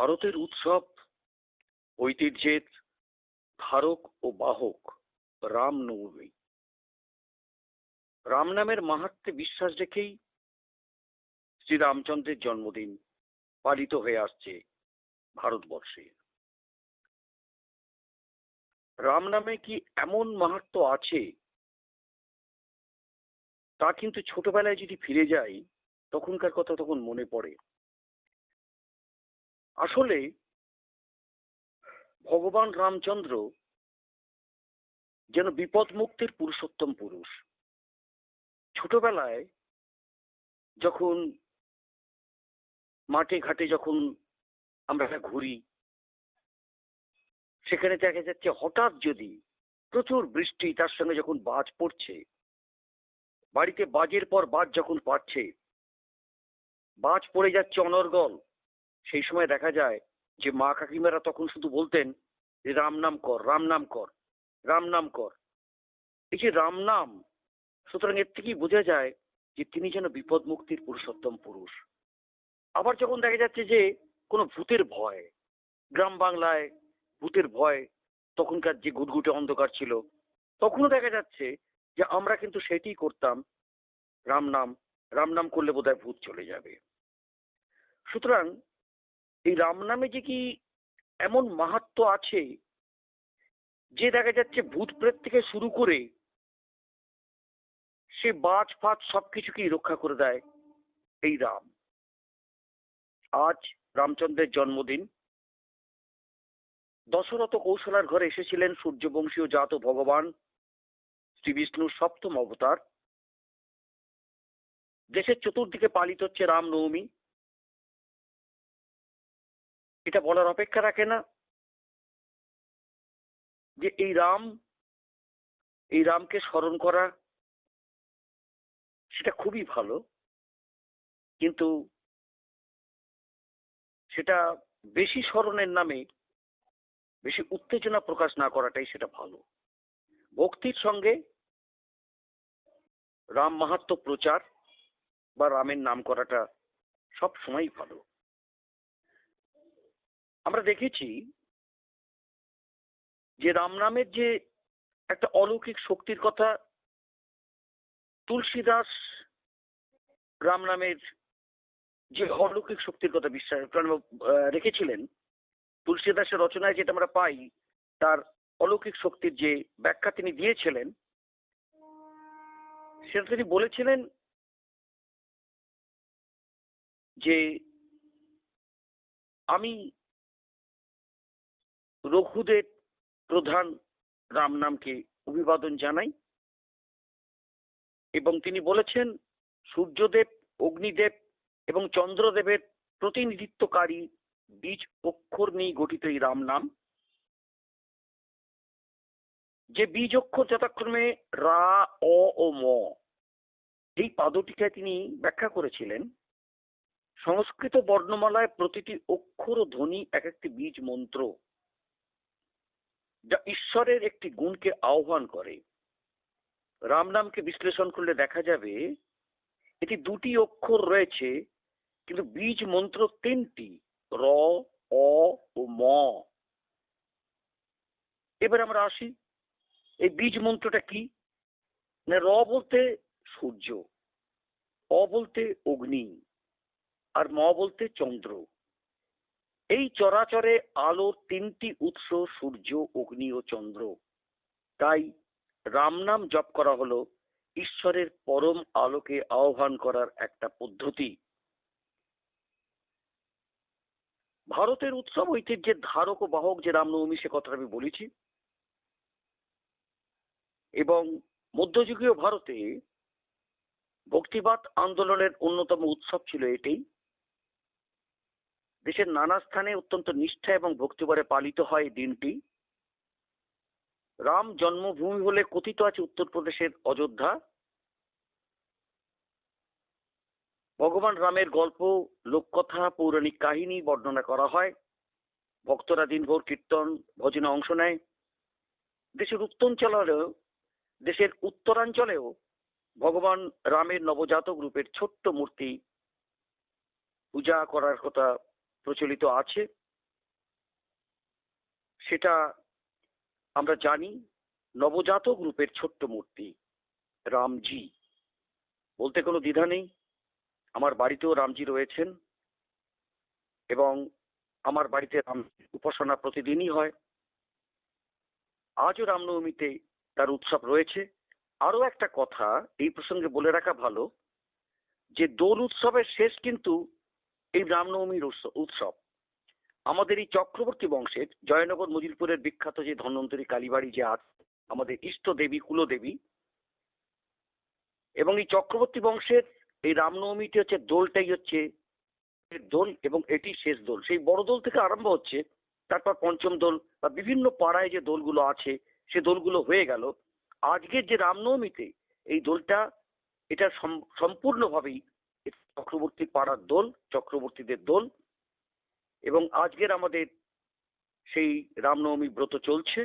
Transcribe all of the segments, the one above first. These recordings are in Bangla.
ভারতের উৎসব, ঐতিহ্যের ধারক ও বাহক রামনবমী। রাম নামের মাহাত্ম্যে বিশ্বাস রেখেই শ্রীরামচন্দ্রের জন্মদিন পালিত হয়ে আসছে ভারতবর্ষে। রাম নামে কি এমন মাহাত্ম্য আছে, তা কিন্তু ছোটবেলায় যদি ফিরে যাই তখনকার কথা তখন মনে পড়ে। আসলে ভগবান রামচন্দ্র যেন বিপদ মুক্তির পুরুষোত্তম পুরুষ। ছোটবেলায় যখন মাঠে ঘাটে যখন আমরা ঘুরি, সেখানে দেখা যাচ্ছে হঠাৎ যদি প্রচুর বৃষ্টি, তার সঙ্গে যখন বাজ পড়ছে, বাড়িতে বাজের পর বাজ যখন পাচ্ছে, বাজ পড়ে যাচ্ছে অনর্গল, সেই সময় দেখা যায় যে মা কাকিমারা তখন শুধু বলতেন যে রাম নাম কর, রাম নাম কর, রাম নাম কর। এই যে রাম নাম, সুতরাং এর থেকেই বোঝা যায় যে তিনি যেন বিপদ মুক্তির পুরুষোত্তম পুরুষ। আবার যখন দেখা যাচ্ছে যে কোনো ভূতের ভয়, গ্রাম বাংলায় ভূতের ভয়, তখনকার যে গুটগুটে অন্ধকার ছিল, তখনও দেখা যাচ্ছে যে আমরা কিন্তু সেটাই করতাম, রাম নাম, রাম নাম করলে বোধহয় ভূত চলে যাবে। সুতরাং এই রাম নামে যে কি এমন মাহাত্ম্য আছে যে দেখা যাচ্ছে ভূত প্রেত থেকে শুরু করে সে বাজ ফাজ সবকিছুকেই রক্ষা করে দেয় এই রাম। আজ রামচন্দ্রের জন্মদিন। দশরথ কৌশলার ঘরে এসেছিলেন সূর্যবংশীয় জাত ভগবান শ্রী বিষ্ণুর সপ্তম অবতার। দেশের চতুর্দিকে পালিত হচ্ছে রামনবমী। এটা বলার অপেক্ষা রাখে না যে এই রামকে স্মরণ করা সেটা খুবই ভালো, কিন্তু সেটা বেশি স্মরণের নামে বেশি উত্তেজনা প্রকাশ না করাটাই সেটা ভালো। ভক্তির সঙ্গে রাম মাহাত্ম্য প্রচার বা রামের নাম করাটা সব সময়ই ভালো। আমরা দেখেছি যে রাম নামের যে একটা অলৌকিক শক্তির কথা তুলসীদাস রাম নামের যে অলৌকিক শক্তির কথা বিশ্বাস রেখেছিলেন, তুলসীদাসের রচনায় যেটা আমরা পাই, তার অলৌকিক শক্তির যে ব্যাখ্যা তিনি দিয়েছিলেন, সেটা তিনি বলেছিলেন যে আমি রঘুদেব প্রধান রাম নামকে অভিবাদন জানাই, এবং তিনি বলেছেন সূর্যদেব, অগ্নিদেব এবং চন্দ্রদেবের প্রতিনিধিত্বকারী বীজ অক্ষর নিয়ে গঠিত এই রাম নাম, যে বীজ অক্ষর যথাক্রমে রা, অ ও ম, এই পাদটিকায় তিনি ব্যাখ্যা করেছিলেন সংস্কৃত বর্ণমালায় প্রতিটি অক্ষর ও ধ্বনি এক একটি বীজ মন্ত্র, যা ঈশ্বরের একটি গুণকে আহ্বান করে। রাম নামকে বিশ্লেষণ করলে দেখা যাবে এটি দুটি অক্ষর রয়েছে, কিন্তু বীজ মন্ত্র তিনটি, র, অ ও ম। এবার আমরা আসি, এই বীজ মন্ত্রটা কি? র বলতে সূর্য, অ বলতে অগ্নি, আর ম বলতে চন্দ্র। এই চরাচরে আলোর তিনটি উৎস সূর্য, অগ্নি ও চন্দ্র। তাই রাম নাম জপ করা হলো ঈশ্বরের পরম আলোকে আহ্বান করার একটা পদ্ধতি। ভারতের উৎসব ঐতিহ্যের ধারক ও বাহক যে রামনবমী, সে কথাটা আমি বলেছি। এবং মধ্যযুগীয় ভারতে ভক্তিবাদ আন্দোলনের অন্যতম উৎসব ছিল এটাই। দেশের নানা স্থানে অত্যন্ত নিষ্ঠা এবং ভক্তিভরে পালিত হয় এই দিনটি। রাম জন্মভূমি বলে কথিত আছে উত্তরপ্রদেশের অযোধ্যা। ভগবান রামের গল্প, লোককথা, পৌরাণিক কাহিনী বর্ণনা করা হয়। ভক্তরা দিনভর কীর্তন ভজনে অংশ নেয়। দেশের উত্তরাঞ্চলেও ভগবান রামের নবজাতক রূপের ছোট্ট মূর্তি পূজা করার কথা প্রচলিত আছে। সেটা আমরা জানি নবজাতক রূপের ছোট্ট মূর্তি রামজি। বলতে কোনো দ্বিধা নেই, আমার বাড়িতেও রামজি রয়েছেন এবং আমার বাড়িতে রাম উপাসনা প্রতিদিনই হয়। আজও রামনবমীতে তার উৎসব রয়েছে। আরো একটা কথা এই প্রসঙ্গে বলে রাখা ভালো যে দোল উৎসবের শেষ কিন্তু এই রামনবমীর উৎসব। আমাদের এই চক্রবর্তী বংশের জয়নগর মজিলপুরের বিখ্যাত যে ধন্বন্তরী কালীবাড়ি যে আছে, আমাদের ইষ্ট দেবী কুলদেবী, এবং এই চক্রবর্তী বংশের এই রামনবমীটি হচ্ছে দোলটাই হচ্ছে দোল এবং এটি শেষ দোল। সেই বড় দোল থেকে আরম্ভ হচ্ছে, তারপর পঞ্চম দোল বা বিভিন্ন পাড়ায় যে দোলগুলো আছে সে দোলগুলো হয়ে গেল। আজকের যে রামনবমীতে এই দোলটা, এটা সম্পূর্ণভাবেই চক্রবর্তী পাড়ার দোল, চক্রবর্তীদের দোল। এবং আজকের আমাদের সেই রামনবমী ব্রত চলছে।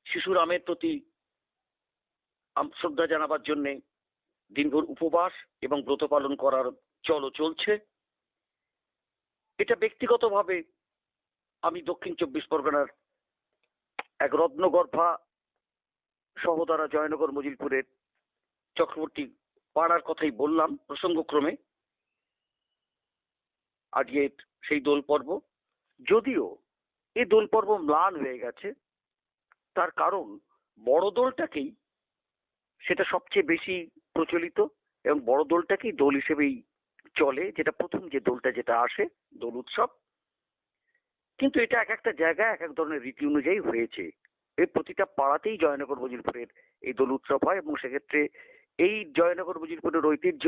শিশু রামের প্রতি শ্রদ্ধা জানাবার জন্যে দিনভর উপবাস এবং ব্রত পালন করার চলছে। এটা ব্যক্তিগতভাবে আমি দক্ষিণ চব্বিশ পরগনার এক রত্নগর্ভা সহোদরা জয়নগর মজিলপুরের চক্রবর্তী পাড়ার কথাই বললাম প্রসঙ্গক্রমে। আজকে সেই দোল পর্ব, যদিও এই দোল পর্ব ম্লান হয়ে গেছে, তার কারণ বড় দোলটাকেই সেটা সবচেয়ে বেশি প্রচলিত এবং বড় দোলটাকেই দোল হিসেবেই চলে, যেটা প্রথম যে দোলটা যেটা আসে দোল উৎসব। কিন্তু এটা এক একটা জায়গায় এক এক ধরনের রীতি অনুযায়ী হয়েছে। এই প্রতিটা পাড়াতেই জয়নগর মজিলপুরের এই দোল উৎসব হয় এবং সেক্ষেত্রে এই জয়নগর মজিলপুরের ঐতিহ্য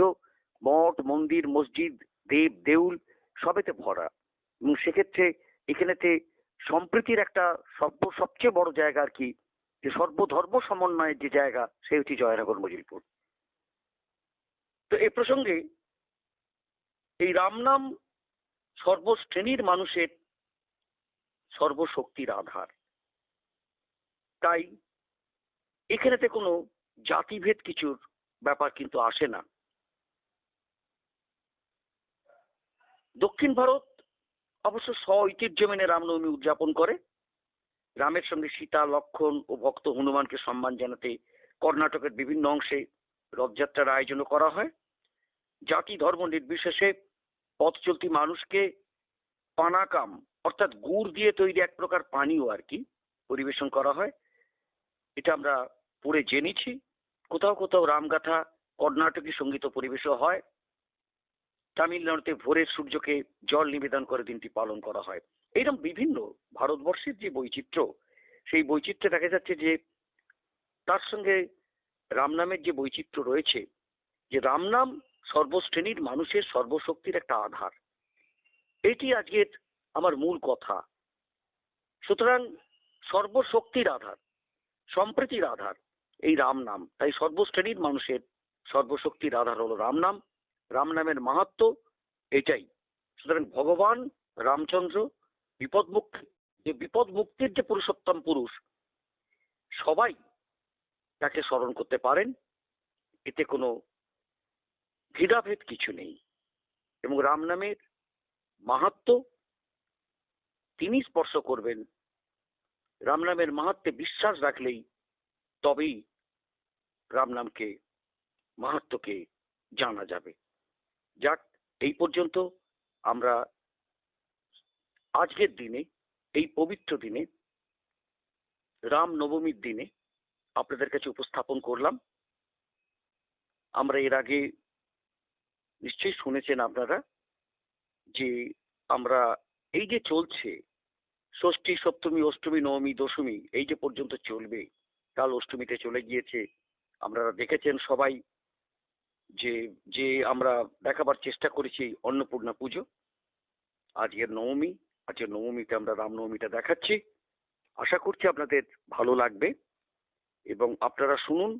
মঠ মন্দির মসজিদ দেব দেউল সবেতে ভরা। এবং সেক্ষেত্রে এখানেতে সম্প্রীতির একটা সবচেয়ে বড় জায়গা আর কি, যে সর্বধর্ম সমন্বয়ের যে জায়গা, সে হচ্ছে জয়নগর মজিলপুর। তো এই প্রসঙ্গে এই রাম নাম সর্বশ্রেণীর মানুষের সর্বশক্তির আধার। তাই এখানেতে কোনো জাতিভেদ কিছুর ব্যাপার কিন্তু আসে না। দক্ষিণ ভারত অবশ্য স্ব ঐতিহ্য মেনে রামনবমী উদযাপন করে। রামের সঙ্গে সীতা লক্ষ্মণ ও ভক্ত হনুমানকে সম্মান জানাতে কর্ণাটকের বিভিন্ন অংশে রথযাত্রার আয়োজনও করা হয়। জাতি ধর্ম নির্বিশেষে পথ চলতি মানুষকে পানাকাম অর্থাৎ গুড় দিয়ে তৈরি এক প্রকার পানীয় আর কি পরিবেশন করা হয়। এটা আমরা পড়ে জেনেছি। কোথাও কোথাও রামগাথা কর্ণাটকী সঙ্গীত পরিবেশও হয়। তামিলনাড়ুতে ভোরের সূর্যকে জল নিবেদন করে দিনটি পালন করা হয়। এইরকম বিভিন্ন ভারতবর্ষের যে বৈচিত্র্য, সেই বৈচিত্র্যে দেখা যাচ্ছে যে তার সঙ্গে রাম নামের যে বৈচিত্র্য রয়েছে, যে রাম নাম সর্বশ্রেণীর মানুষের সর্বশক্তির একটা আধার, এটি আজকের আমার মূল কথা। সুতরাং সর্বশক্তির আধার, সম্প্রীতির আধার এই রাম নাম। তাই সর্বশ্রেণীর মানুষের সর্বশক্তির আধার হলো রাম নাম। রাম নামের মাহাত্ম্য এটাই। সুতরাং ভগবান রামচন্দ্র বিপদ মুক্তির যে পুরুষোত্তম পুরুষ, সবাই তাকে স্মরণ করতে পারেন। এতে কোনো ভেদাভেদ কিছু নেই। এবং রাম নামের মাহাত্ম্য তিনি স্পর্শ করবেন। রাম নামের মাহাত্ম্যে বিশ্বাস রাখলেই তবেই রাম নামকে মাহাত্ম্যকে জানা যাবে। যাক, এই পর্যন্ত আমরা আজকের দিনে, এই পবিত্র দিনে, রাম নবমীর দিনে আপনাদের কাছে উপস্থাপন করলাম। আমরা এর আগে নিশ্চয়ই শুনেছেন আপনারা যে আমরা এই যে চলছে ষষ্ঠী সপ্তমী অষ্টমী নবমী দশমী এই যে পর্যন্ত চলবে, কাল অষ্টমীতে চলে গিয়েছে। আপনারা দেখেছেন সবাই যে যে আমরা দেখাবার চেষ্টা করেছি অন্নপূর্ণা পুজো। আজকের নবমী, আজকের নবমীতে আমরা রামনবমীটা দেখাচ্ছি। আশা করছি আপনাদের ভালো লাগবে এবং আপনারা শুনুন।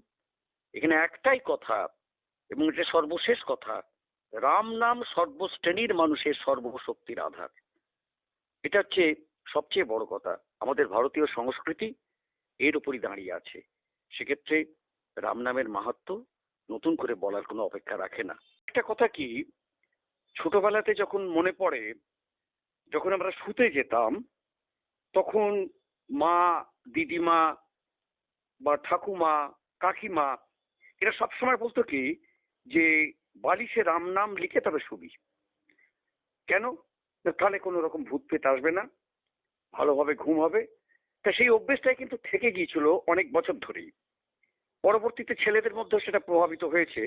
এখানে একটাই কথা এবং এটা সর্বশেষ কথা, রাম নাম সর্বশ্রেণীর মানুষের সর্বশক্তির আধার। এটা হচ্ছে সবচেয়ে বড় কথা। আমাদের ভারতীয় সংস্কৃতি এর উপরই দাঁড়িয়ে আছে। সেক্ষেত্রে রাম নামের মাহাত্ম্য নতুন করে বলার কোনো অপেক্ষা রাখে না। একটা কথা কি, ছোটবেলাতে যখন মনে পড়ে, যখন আমরা শুতে যেতাম তখন মা, দিদিমা বা ঠাকুমা, কাকিমা এরা সবসময় বলতো কি যে বালিশে রাম নাম লিখে তবে শুবি। কেন? না তাহলে কোনো রকম ভূত পেট আসবে না, ভালোভাবে ঘুম হবে। তা সেই অভ্যেসটাই কিন্তু থেকে গিয়েছিল অনেক বছর ধরেই। পরবর্তীতে ছেলেদের মধ্যে সেটা প্রভাবিত হয়েছে।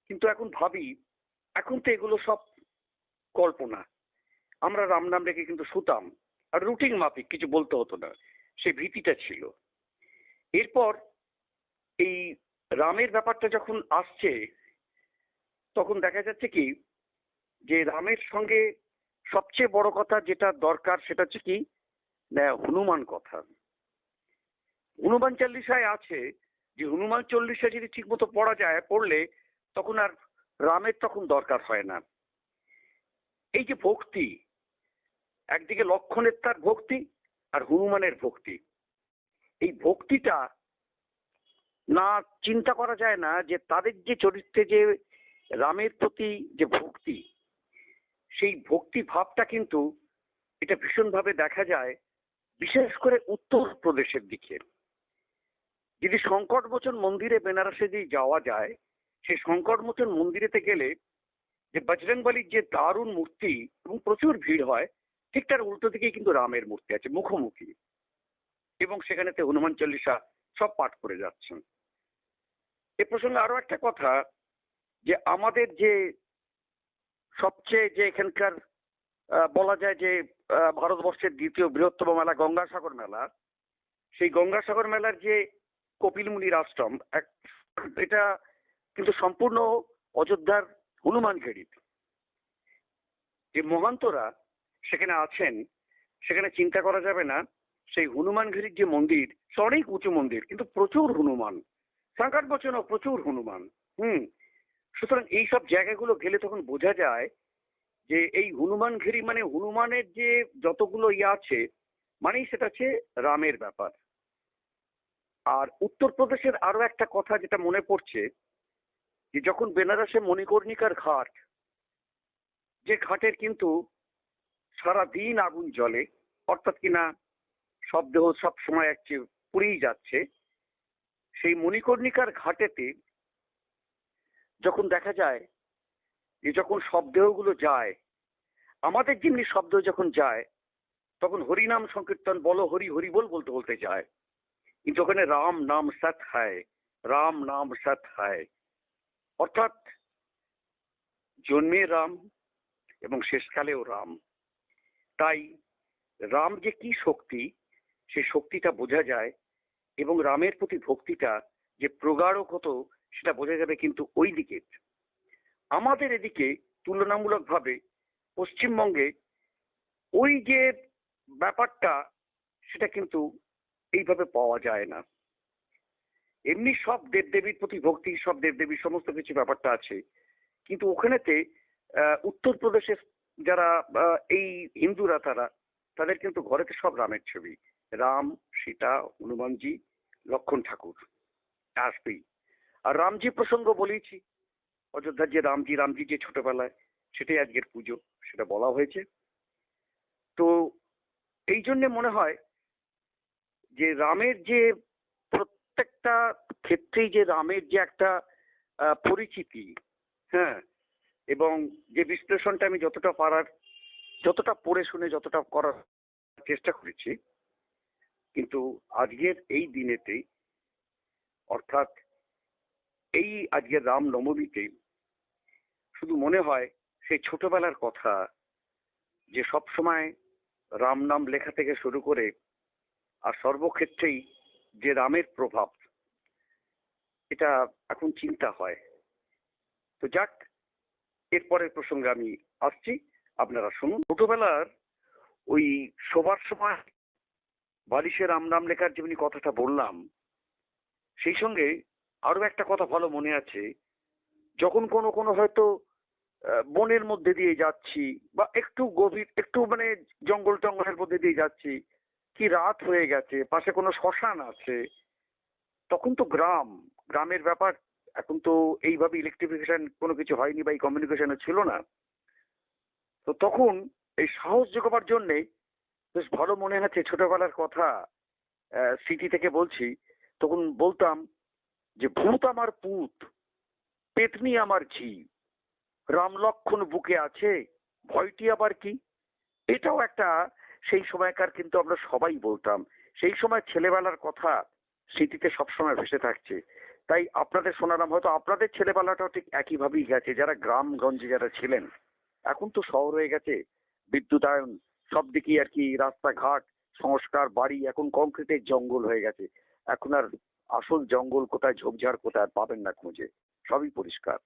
কিন্তু এখন ভাবি, এখন তো এগুলো সব কল্পনা। আমরা রাম নাম রেখে কিন্তু শুতাম, আর রুটিন মাফিক, কিছু বলতে হতো না, সেই ভীতিটা ছিল। এরপর এই রামের ব্যাপারটা যখন আসছে, তখন দেখা যাচ্ছে কি যে রামের সঙ্গে সবচেয়ে বড় কথা যেটা দরকার সেটা হচ্ছে কি না, হনুমান কথা। হনুমান চল্লিশায় আছে যে হনুমান চল্লিশা যদি ঠিক মতো পড়া যায়, পড়লে তখন আর রামের তখন দরকার হয় না। এই যে ভক্তি, একদিকে লক্ষণের তার ভক্তি আর হনুমানের ভক্তি, এই ভক্তিটা না চিন্তা করা যায় না যে তাদের যে চরিত্রে যে রামের প্রতি যে ভক্তি, সেই ভক্তি ভাবটা কিন্তু এটা ভীষণভাবে দেখা যায় বিশেষ করে উত্তরপ্রদেশের দিকে। যদি সংকটমোচন মন্দিরে বেনারসে যদি যাওয়া যায়, সেই সংকটমোচন মন্দিরেতে গেলে যে বজরংবলীর যে দারুণ মূর্তি এবং প্রচুর ভিড় হয়, ঠিক তার উল্টো দিকেই কিন্তু রামের মূর্তি আছে মুখোমুখি, এবং সেখানেতে হনুমান চল্লিশা সব পাঠ করে যাচ্ছেন। এ প্রসঙ্গে আরো একটা কথা, যে আমাদের যে সবচেয়ে যে এখানকার বলা যায় যে ভারতবর্ষের দ্বিতীয় বৃহত্তম মেলা গঙ্গাসাগর মেলা, সেই গঙ্গাসাগর মেলার যে কপিল মুনির আশ্রম এটা কিন্তু সম্পূর্ণ অযোধ্যার হনুমান ঘেরিত। যে মহান্তরা সেখানে আছেন, সেখানে চিন্তা করা যাবে না সেই হনুমান ঘেরির যে মন্দির, সে অনেক উঁচু মন্দির কিন্তু প্রচুর হনুমান, সংকট বচনও প্রচুর হনুমান। সুতরাং এইসব জায়গাগুলো গেলে তখন বোঝা যায় যে এই হনুমান ঘেরি মানে হনুমানের যে যতগুলো আছে, মানেই সেটা হচ্ছে রামের ব্যাপার। আর উত্তরপ্রদেশের আরো একটা কথা যেটা মনে পড়ছে, যে যখন বেনারসে মণিকর্ণিকার ঘাট, যে ঘাটের কিন্তু সারা দিন আগুন জ্বলে, অর্থাৎ কিনা সব দেহ সব সময় একচে পুড়েই যাচ্ছে, সেই মণিকর্ণিকার ঘাটেতে যখন দেখা যায় যে যখন শবদেহগুলো যায়, আমাদের যেমনি শব্দ যখন যায় তখন হরিনাম সংকীর্তন বলো, হরি হরি বল বলতে বলতে যায়, কিন্তু ওখানে রাম নাম সৎ হয়, রাম নাম সৎ হয়, অর্থাৎ জন্মে রাম এবং শেষকালেও রাম। তাই রাম যে কি শক্তি, সেই শক্তিটা বোঝা যায়, এবং রামের প্রতি ভক্তিটা যে প্রগাঢ় কত সেটা বোঝা যাবে কিন্তু ওই দিকে। আমাদের এদিকে তুলনামূলকভাবে পশ্চিমবঙ্গে ওই যে ব্যাপারটা, সেটা কিন্তু এইভাবে পাওয়া যায় না। এমনি সব দেবদেবীর প্রতি ভক্তি, সব দেবদেবীর সমস্ত কিছু ব্যাপারটা আছে, কিন্তু ওখানেতে উত্তরপ্রদেশের যারা এই হিন্দুরা, তাদের কিন্তু ঘরেতে সব রামের ছবি, রাম, সীতা, হনুমানজি, লক্ষণ ঠাকুর আসবেই। আর রামজি প্রসঙ্গ বলেইছি, অযোধ্যার যে রামজি, রামজি যে ছোটবেলায়, সেটাই আজকের পুজো, সেটা বলা হয়েছে। তো এই জন্যে মনে হয় যে রামের যে প্রত্যেকটা ক্ষেত্রেই যে রামের যে একটা পরিচিতি, হ্যাঁ, এবং যে বিশ্লেষণটা আমি যতটা পারার, যতটা পড়ে শুনে যতটা করার চেষ্টা করেছি, কিন্তু আজকের এই দিনেতে, অর্থাৎ এই আজকের রাম নবমীতে শুধু মনে হয় সেই ছোটবেলার কথা, যে সব সময় রাম নাম লেখা থেকে শুরু করে আর সর্বক্ষেত্রেই যে রামের প্রভাব, এটা এখন চিন্তা হয়। তো যাক, এরপরের প্রসঙ্গে আমি আসছি, আপনারা শুনুন। ছোটবেলার ওই শোবার সময় বালিশে রাম নাম লেখার যেমনি কথাটা বললাম, সেই সঙ্গে আরো একটা কথা ভালো মনে আছে, যখন কোনো কোনো হয়তো বনের মধ্যে দিয়ে যাচ্ছি, বা একটু গভীর, একটু মানে জঙ্গল টঙ্গলের মধ্যে দিয়ে যাচ্ছি, কি রাত হয়ে গেছে, পাশে কোনো শ্মশান আছে, তখন তো গ্রামের ব্যাপার, এখন তো এইভাবে ইলেকট্রিফিকেশন কোনো কিছু হয়নি বা এই কমিউনিকেশনও ছিল না। তো তখন এই সাহস জোগাবার জন্যে বেশ ভালো মনে আছে ছোটবেলার কথা। স্মৃতি থেকে বলছি। তখন বলতাম যে ভূত আমার পুত, পেতনি আমার ঝি, রাম লক্ষ্মণ বুকে আছে, ভয়টি আবার কি। এটাও একটা সেই সময়কার, কিন্তু আমরা সবাই বলতাম। সেই সময় ছেলেবেলার কথা স্মৃতিতে সবসময় ভেসে থাকছে। তাই আপনাদের শোনালাম, হয়তো আপনাদের ছেলেবেলাটাও ঠিক একইভাবেই গেছে, যারা গ্রামগঞ্জে যারা ছিলেন। এখন তো শহর হয়ে গেছে, বিদ্যুতায়ন, সব দিকেই আর কি রাস্তাঘাট, সংস্কার, বাড়ি, এখন কংক্রিটের জঙ্গল হয়ে গেছে। এখন আর আসল জঙ্গল কোথায়, ঝোপঝাড় কোথায় আর পাবেন না খুঁজে, সবই পরিষ্কার।